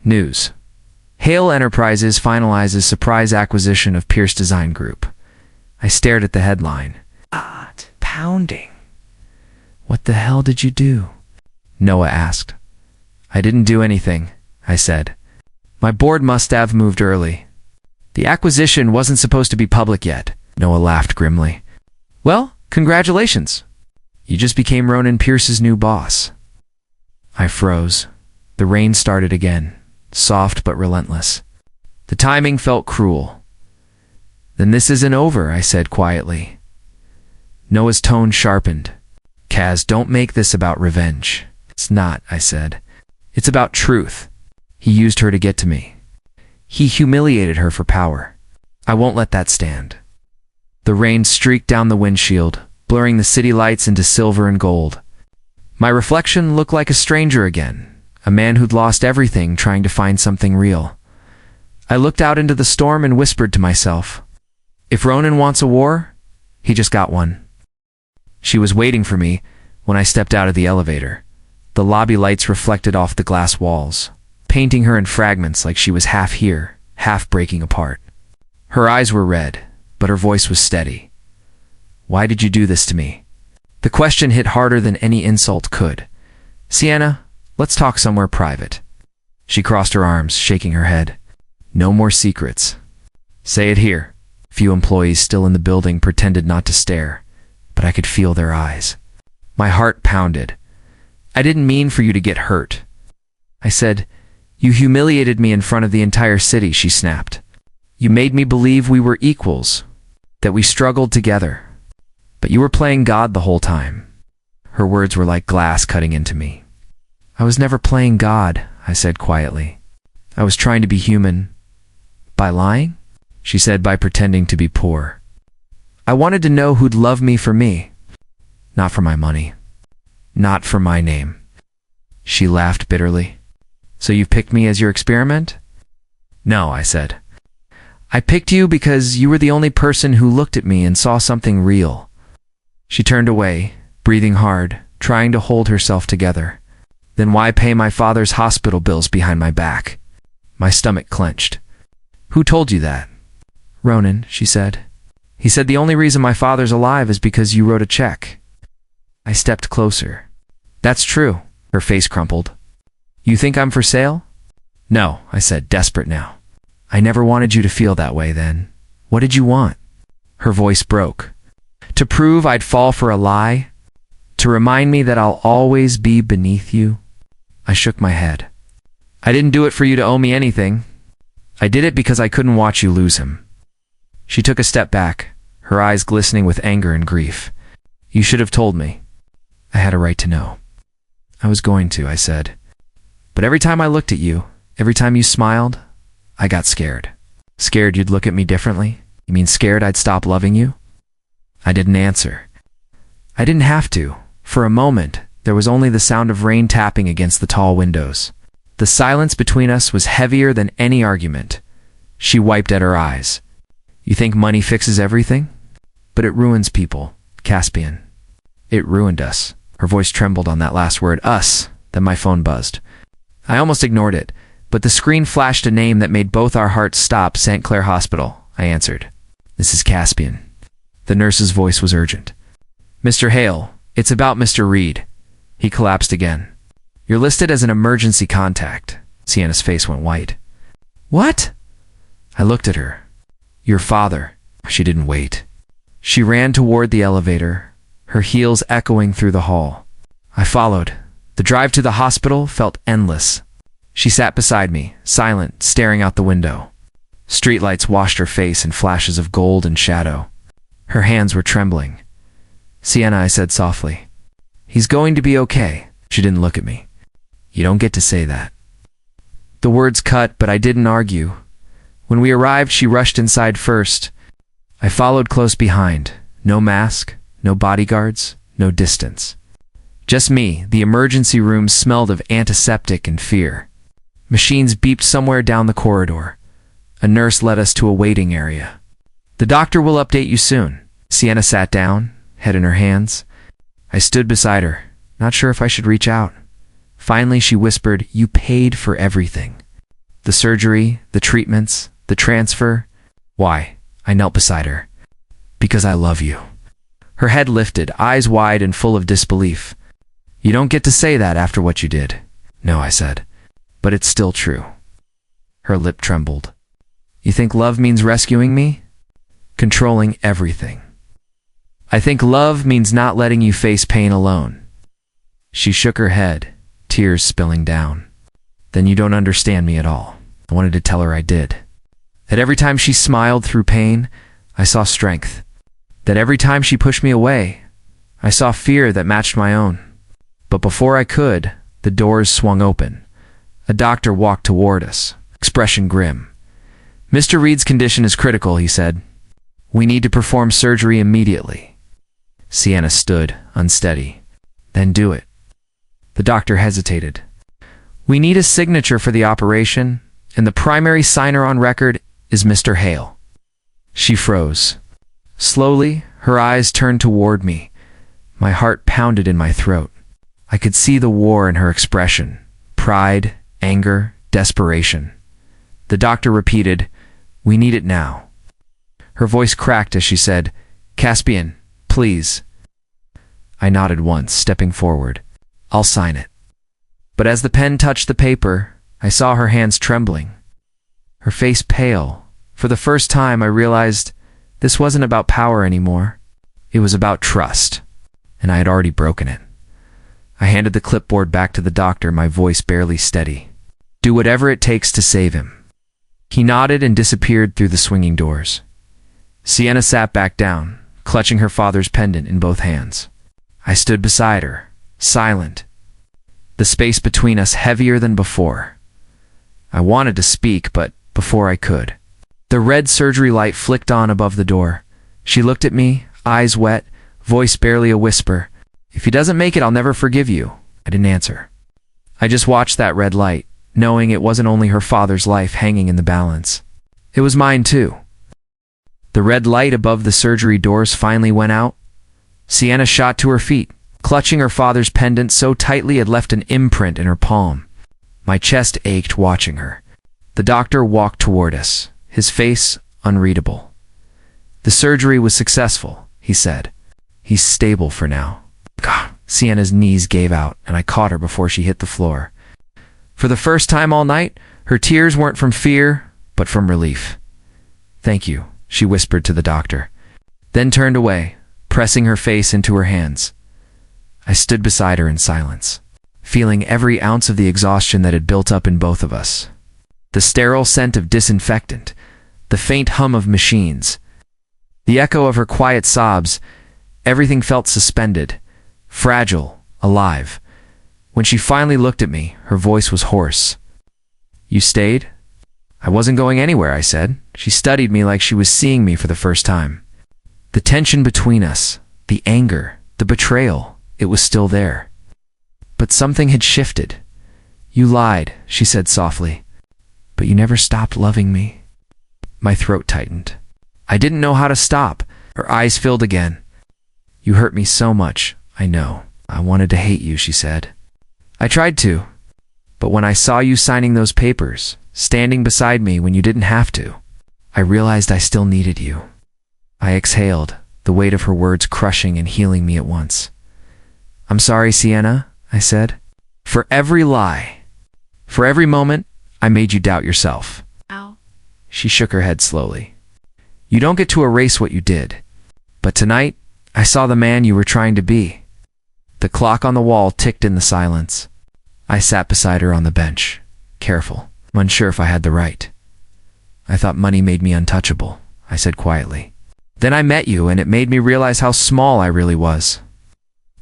News. Hale Enterprises finalizes surprise acquisition of Pierce Design Group. I stared at the headline. Pounding. What the hell did you do? Noah asked. I didn't do anything, I said. My board must have moved early. The acquisition wasn't supposed to be public yet. Noah laughed grimly. Well, congratulations. You just became Ronan Pierce's new boss. I froze. The rain started again, soft but relentless. The timing felt cruel. Then this isn't over, I said quietly. Noah's tone sharpened. Kaz, don't make this about revenge. It's not, I said. It's about truth. He used her to get to me. He humiliated her for power. I won't let that stand. The rain streaked down the windshield, blurring the city lights into silver and gold. My reflection looked like a stranger again, a man who'd lost everything trying to find something real. I looked out into the storm and whispered to myself, if Ronan wants a war, He just got one. She was waiting for me when I stepped out of the elevator. The lobby lights reflected off the glass walls, painting her in fragments like she was half here, half breaking apart. Her eyes were red, but her voice was steady. Why did you do this to me? The question hit harder than any insult could. Sienna, let's talk somewhere private. She crossed her arms, shaking her head. No more secrets. Say it here. Few employees still in the building pretended not to stare, but I could feel their eyes. My heart pounded. I didn't mean for you to get hurt. I said, you humiliated me in front of the entire city, she snapped. You made me believe we were equals, that we struggled together. But you were playing God the whole time. Her words were like glass cutting into me. I was never playing God, I said quietly. I was trying to be human. By lying? She said, by pretending to be poor. I wanted to know who'd love me for me, not for my money, not for my name. She laughed bitterly. So you picked me as your experiment? No, I said. I picked you because you were the only person who looked at me and saw something real. She turned away, breathing hard, trying to hold herself together. Then why pay my father's hospital bills behind my back? My stomach clenched. Who told you that? Ronan, she said. He said the only reason my father's alive is because you wrote a check. I stepped closer. That's true. Her face crumpled. You think I'm for sale? No, I said, desperate now. I never wanted you to feel that way then. What did you want? Her voice broke. To prove I'd fall for a lie? To remind me that I'll always be beneath you? I shook my head. I didn't do it for you to owe me anything. I did it because I couldn't watch you lose him. She took a step back, her eyes glistening with anger and grief. You should have told me. I had a right to know. I was going to, I said. But every time I looked at you, every time you smiled, I got scared. Scared you'd look at me differently? You mean scared I'd stop loving you? I didn't answer. I didn't have to. For a moment, there was only the sound of rain tapping against the tall windows. The silence between us was heavier than any argument. She wiped at her eyes. You think money fixes everything? But it ruins people, Caspian. It ruined us. Her voice trembled on that last word, us. Then my phone buzzed. I almost ignored it, but the screen flashed a name that made both our hearts stop. St. Clair Hospital, I answered. This is Caspian. The nurse's voice was urgent. Mr. Hale, it's about Mr. Reed. He collapsed again. You're listed as an emergency contact. Sienna's face went white. What? I looked at her. Your father. She didn't wait. She ran toward the elevator, her heels echoing through the hall. I followed. The drive to the hospital felt endless. She sat beside me, silent, staring out the window. Streetlights washed her face in flashes of gold and shadow. Her hands were trembling. Sienna, I said softly. He's going to be okay. She didn't look at me. You don't get to say that. The words cut, but I didn't argue. When we arrived, she rushed inside first. I followed close behind. No mask, no bodyguards, no distance. Just me. The emergency room smelled of antiseptic and fear. Machines beeped somewhere down the corridor. A nurse led us to a waiting area. The doctor will update you soon. Sienna sat down, head in her hands. I stood beside her, not sure if I should reach out. Finally, she whispered, you paid for everything. The surgery, the treatments, the transfer. Why? I knelt beside her. Because I love you. Her head lifted, eyes wide and full of disbelief. You don't get to say that after what you did. No, I said. But it's still true. Her lip trembled. You think love means rescuing me? Controlling everything. I think love means not letting you face pain alone. She shook her head, tears spilling down. Then you don't understand me at all. I wanted to tell her I did. That every time she smiled through pain, I saw strength. That every time she pushed me away, I saw fear that matched my own. But before I could, the doors swung open. A doctor walked toward us, expression grim. Mr. Reed's condition is critical, he said. We need to perform surgery immediately. Sienna stood, unsteady. Then do it. The doctor hesitated. We need a signature for the operation, and the primary signer on record is Mr. Hale. She froze. Slowly, Her eyes turned toward me. My heart pounded in my throat. I could see the war in her expression. Pride, anger, desperation. The doctor repeated, "We need it now." Her voice cracked as she said, "Caspian, please." I nodded once, stepping forward. "I'll sign it." But as the pen touched the paper, I saw her hands trembling, her face pale. For the first time, I realized this wasn't about power anymore. It was about trust, and I had already broken it. I handed the clipboard back to the doctor, my voice barely steady. "Do whatever it takes to save him." He nodded and disappeared through the swinging doors. Sienna sat back down, clutching her father's pendant in both hands. I stood beside her, silent, the space between us heavier than before. I wanted to speak, but before I could, the red surgery light flicked on above the door. She looked at me, eyes wet, voice barely a whisper. "If he doesn't make it, I'll never forgive you." I didn't answer. I just watched that red light, knowing it wasn't only her father's life hanging in the balance. It was mine too. The red light above the surgery doors finally went out. Sienna shot to her feet, clutching her father's pendant so tightly it left an imprint in her palm. My chest ached watching her. The doctor walked toward us, his face unreadable. "The surgery was successful," he said. "He's stable for now." God. Sienna's knees gave out, and I caught her before she hit the floor. For the first time all night, her tears weren't from fear, but from relief. "Thank you," she whispered to the doctor, then turned away, pressing her face into her hands. I stood beside her in silence, feeling every ounce of the exhaustion that had built up in both of us. The sterile scent of disinfectant, the faint hum of machines, the echo of her quiet sobs, everything felt suspended, fragile, alive. When she finally looked at me, her voice was hoarse. "You stayed?" "I wasn't going anywhere," I said. She studied me like she was seeing me for the first time. The tension between us, the anger, the betrayal, it was still there. But something had shifted. "You lied," she said softly. "But you never stopped loving me." My throat tightened. I didn't know how to stop. Her eyes filled again. "You hurt me so much, I know. I wanted to hate you," she said. "I tried to. But when I saw you signing those papers, standing beside me when you didn't have to, I realized I still needed you." I exhaled, the weight of her words crushing and healing me at once. "I'm sorry, Sienna," I said. "For every lie, for every moment I made you doubt yourself." Ow. She shook her head slowly. "You don't get to erase what you did. But tonight, I saw the man you were trying to be." The clock on the wall ticked in the silence. I sat beside her on the bench, careful, unsure if I had the right. "I thought money made me untouchable," I said quietly. "Then I met you, and it made me realize how small I really was."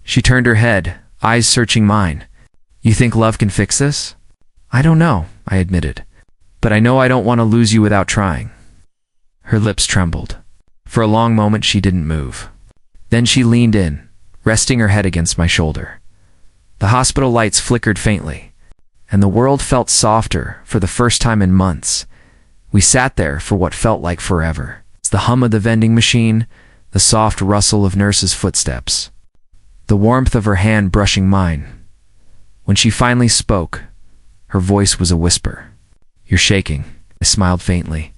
She turned her head, eyes searching mine. "You think love can fix this?" "I don't know," I admitted. "But I know I don't want to lose you without trying." Her lips trembled. For a long moment she didn't move. Then she leaned in, resting her head against my shoulder. The hospital lights flickered faintly, and the world felt softer for the first time in months. We sat there for what felt like forever. The hum of the vending machine, the soft rustle of nurses' footsteps, the warmth of her hand brushing mine. When she finally spoke, her voice was a whisper. "You're shaking," I smiled faintly.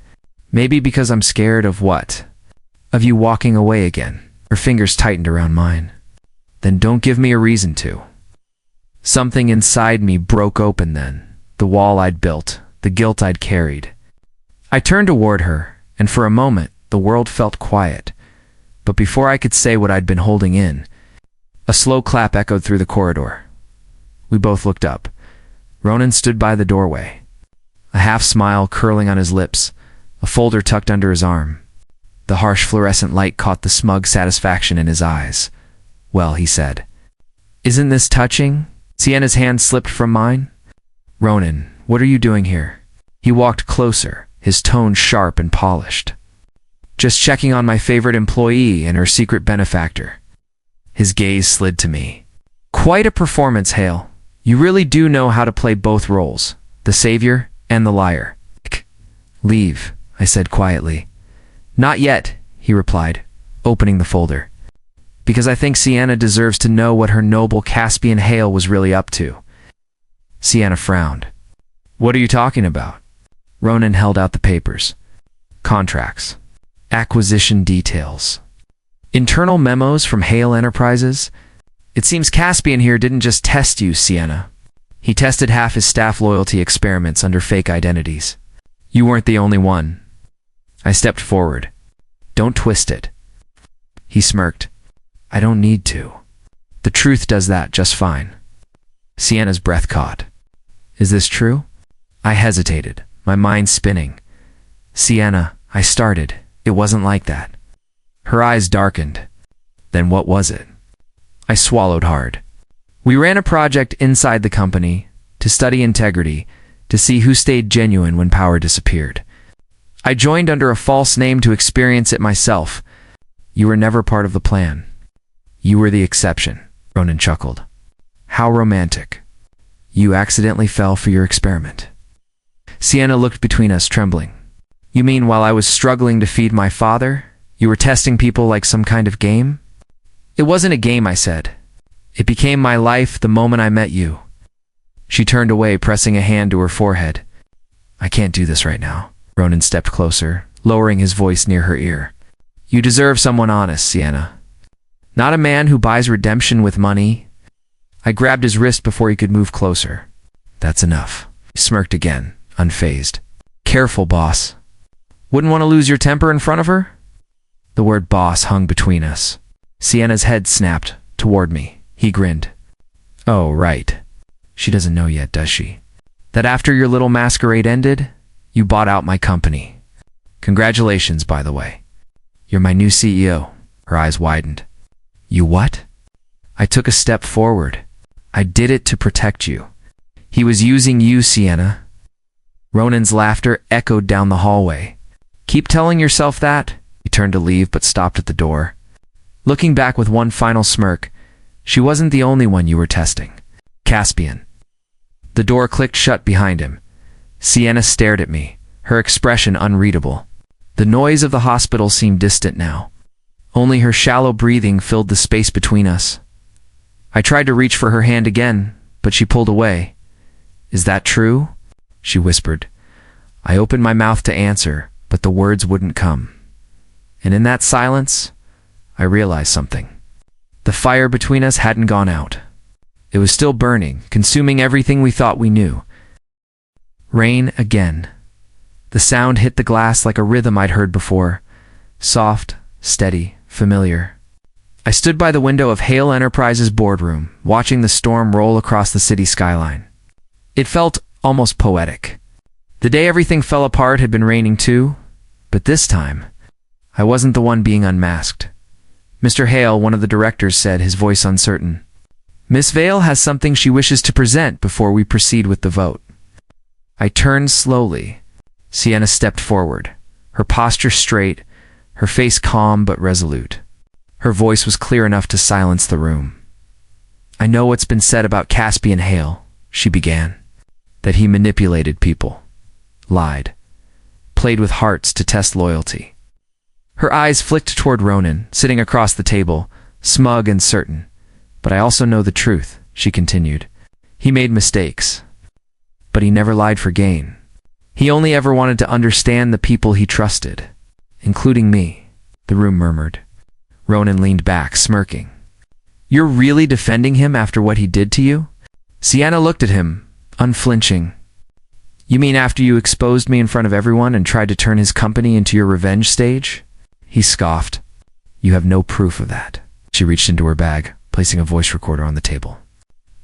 "Maybe because I'm scared of what? Of you walking away again." Her fingers tightened around mine. "Then don't give me a reason to." Something inside me broke open then, the wall I'd built, the guilt I'd carried. I turned toward her, and for a moment, the world felt quiet. But before I could say what I'd been holding in, a slow clap echoed through the corridor. We both looked up. Ronan stood by the doorway, a half-smile curling on his lips, a folder tucked under his arm. The harsh fluorescent light caught the smug satisfaction in his eyes. "Well," he said. "Isn't this touching?" Sienna's hand slipped from mine. "Ronan, what are you doing here?" He walked closer, his tone sharp and polished. "Just checking on my favorite employee and her secret benefactor." His gaze slid to me. "Quite a performance, Hale. You really do know how to play both roles, the savior and the liar." "Leave," I said quietly. "Not yet," he replied. opening the folder. Because I think Sienna deserves to know what her noble Caspian Hale was really up to. Sienna frowned. What are you talking about? Ronan held out the papers. Contracts. Acquisition details. Internal memos from Hale Enterprises. It seems Caspian here didn't just test you, Sienna. He tested half his staff loyalty experiments under fake identities. You weren't the only one. I stepped forward. Don't twist it. He smirked. I don't need to. The truth does that just fine. Sienna's breath caught. Is this true? I hesitated, my mind spinning. Sienna, I started. It wasn't like that. Her eyes darkened. Then what was it? I swallowed hard. We ran a project inside the company to study integrity, to see who stayed genuine when power disappeared. I joined under a false name to experience it myself. You were never part of the plan. You were the exception, Ronan chuckled. How romantic. You accidentally fell for your experiment. Sienna looked between us, trembling. You mean while I was struggling to feed my father, you were testing people like some kind of game? It wasn't a game, I said. It became my life the moment I met you. She turned away, pressing a hand to her forehead. I can't do this right now. Ronan stepped closer, lowering his voice near her ear. You deserve someone honest, Sienna. Not a man who buys redemption with money. I grabbed his wrist before he could move closer. That's enough. He smirked again, unfazed. Careful, boss. Wouldn't want to lose your temper in front of her? The word boss hung between us. Sienna's head snapped toward me. He grinned. Oh, right. She doesn't know yet, does she? That after your little masquerade ended, you bought out my company. Congratulations, by the way. You're my new CEO. Her eyes widened. You what? I took a step forward. I did it to protect you. He was using you, Sienna. Ronan's laughter echoed down the hallway. Keep telling yourself that. He turned to leave but stopped at the door. Looking back with one final smirk, she wasn't the only one you were testing. Caspian. The door clicked shut behind him. Sienna stared at me, her expression unreadable. The noise of the hospital seemed distant now. Only her shallow breathing filled the space between us. I tried to reach for her hand again, but she pulled away. Is that true? She whispered. I opened my mouth to answer, but the words wouldn't come. And in that silence, I realized something. The fire between us hadn't gone out. It was still burning, consuming everything we thought we knew. Rain again. The sound hit the glass like a rhythm I'd heard before. Soft, steady, familiar. I stood by the window of Hale Enterprises' boardroom, watching the storm roll across the city skyline. It felt almost poetic. The day everything fell apart had been raining too, but this time, I wasn't the one being unmasked. Mr. Hale, one of the directors, said, his voice uncertain. Miss Vale has something she wishes to present before we proceed with the vote. I turned slowly. Sienna stepped forward, her posture straight, her face calm but resolute. Her voice was clear enough to silence the room. I know what's been said about Caspian Hale, she began. That he manipulated people, lied, played with hearts to test loyalty. Her eyes flicked toward Ronan, sitting across the table, smug and certain. But I also know the truth, she continued. He made mistakes. But he never lied for gain. He only ever wanted to understand the people he trusted, including me, the room murmured. Ronan leaned back, smirking. You're really defending him after what he did to you? Sienna looked at him, unflinching. You mean after you exposed me in front of everyone and tried to turn his company into your revenge stage? He scoffed. You have no proof of that. She reached into her bag, placing a voice recorder on the table.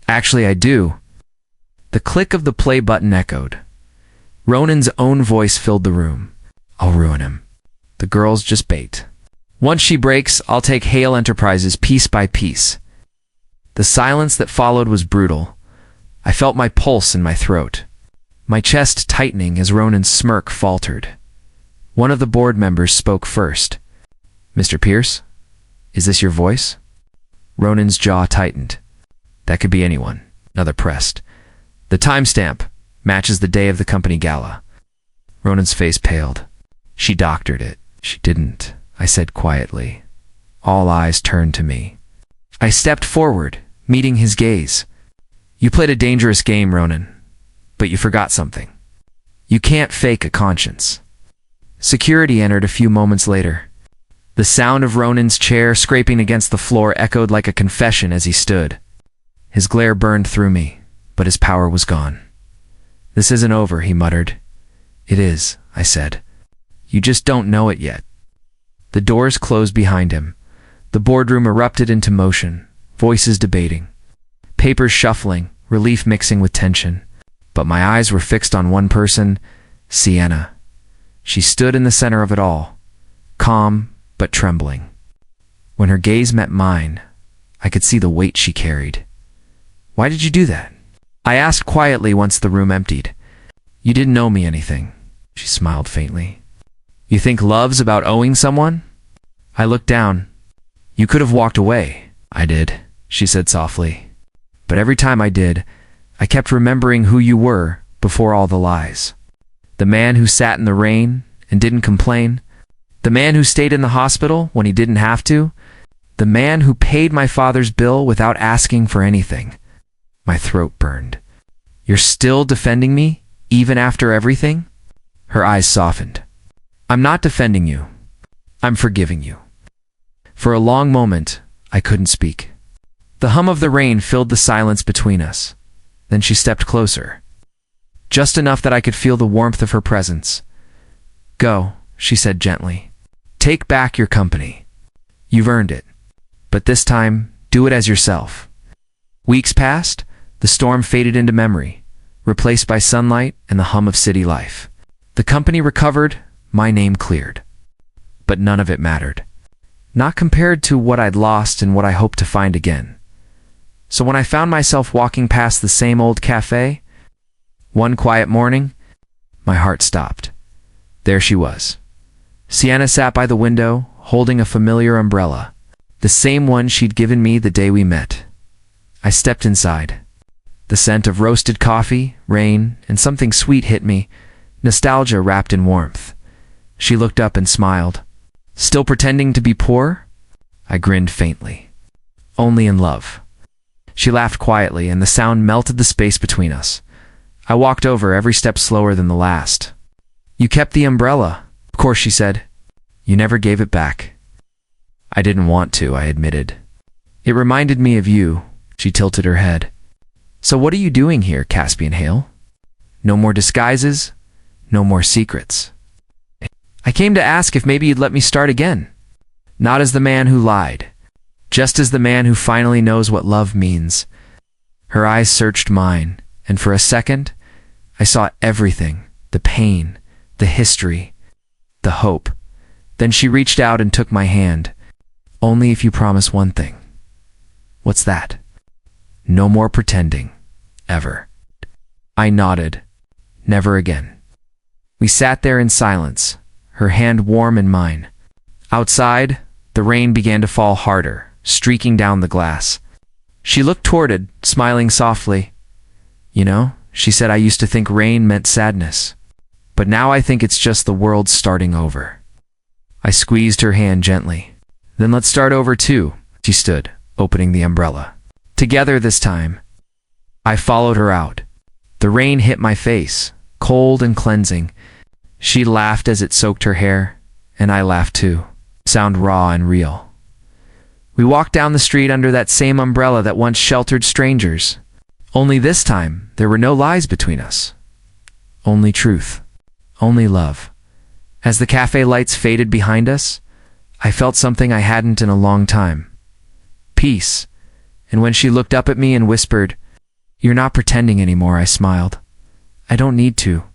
Actually, I do. The click of the play button echoed. Ronan's own voice filled the room. I'll ruin him. The girl's just bait. Once she breaks, I'll take Hale Enterprises piece by piece. The silence that followed was brutal. I felt my pulse in my throat, my chest tightening as Ronan's smirk faltered. One of the board members spoke first. Mr. Pierce, is this your voice? Ronan's jaw tightened. That could be anyone. Another pressed. The timestamp matches the day of the company gala. Ronan's face paled. She doctored it. She didn't, I said quietly. All eyes turned to me. I stepped forward, meeting his gaze. You played a dangerous game, Ronan, but you forgot something. You can't fake a conscience. Security entered a few moments later. The sound of Ronan's chair scraping against the floor echoed like a confession as he stood. His glare burned through me, but his power was gone. This isn't over, he muttered. It is, I said. You just don't know it yet. The doors closed behind him. The boardroom erupted into motion, voices debating, papers shuffling, relief mixing with tension. But my eyes were fixed on one person, Sienna. She stood in the center of it all, calm but trembling. When her gaze met mine, I could see the weight she carried. Why did you do that? I asked quietly once the room emptied. You didn't owe me anything, she smiled faintly. You think love's about owing someone? I looked down. You could have walked away. I did, she said softly. But every time I did, I kept remembering who you were before all the lies. The man who sat in the rain and didn't complain. The man who stayed in the hospital when he didn't have to. The man who paid my father's bill without asking for anything. My throat burned. You're still defending me, even after everything? Her eyes softened. I'm not defending you. I'm forgiving you. For a long moment, I couldn't speak. The hum of the rain filled the silence between us. Then she stepped closer. Just enough that I could feel the warmth of her presence. Go, she said gently. Take back your company. You've earned it. But this time, do it as yourself. Weeks passed, the storm faded into memory, replaced by sunlight and the hum of city life. The company recovered, my name cleared. But none of it mattered. Not compared to what I'd lost and what I hoped to find again. So when I found myself walking past the same old cafe, one quiet morning, my heart stopped. There she was. Sienna sat by the window, holding a familiar umbrella, the same one she'd given me the day we met. I stepped inside. The scent of roasted coffee, rain, and something sweet hit me, nostalgia wrapped in warmth. She looked up and smiled. Still pretending to be poor? I grinned faintly. Only in love. She laughed quietly, and the sound melted the space between us. I walked over, every step slower than the last. You kept the umbrella. Of course, she said. You never gave it back. I didn't want to, I admitted. It reminded me of you. She tilted her head. So what are you doing here, Caspian Hale? No more disguises, no more secrets. I came to ask if maybe you'd let me start again. Not as the man who lied, just as the man who finally knows what love means. Her eyes searched mine, and for a second, I saw everything, the pain, the history, the hope. Then she reached out and took my hand. Only if you promise one thing. What's that? No more pretending, ever. I nodded. Never again. We sat there in silence, her hand warm in mine. Outside, the rain began to fall harder, streaking down the glass. She looked toward it, smiling softly. You know, she said, I used to think rain meant sadness. But now I think it's just the world starting over. I squeezed her hand gently. Then let's start over too. She stood, opening the umbrella. Together this time. I followed her out. The rain hit my face, cold and cleansing. She laughed as it soaked her hair, and I laughed too. Sound raw and real. We walked down the street under that same umbrella that once sheltered strangers. Only this time, there were no lies between us. Only truth. Only love. As the cafe lights faded behind us, I felt something I hadn't in a long time. Peace. And when she looked up at me and whispered, You're not pretending anymore, I smiled. I don't need to.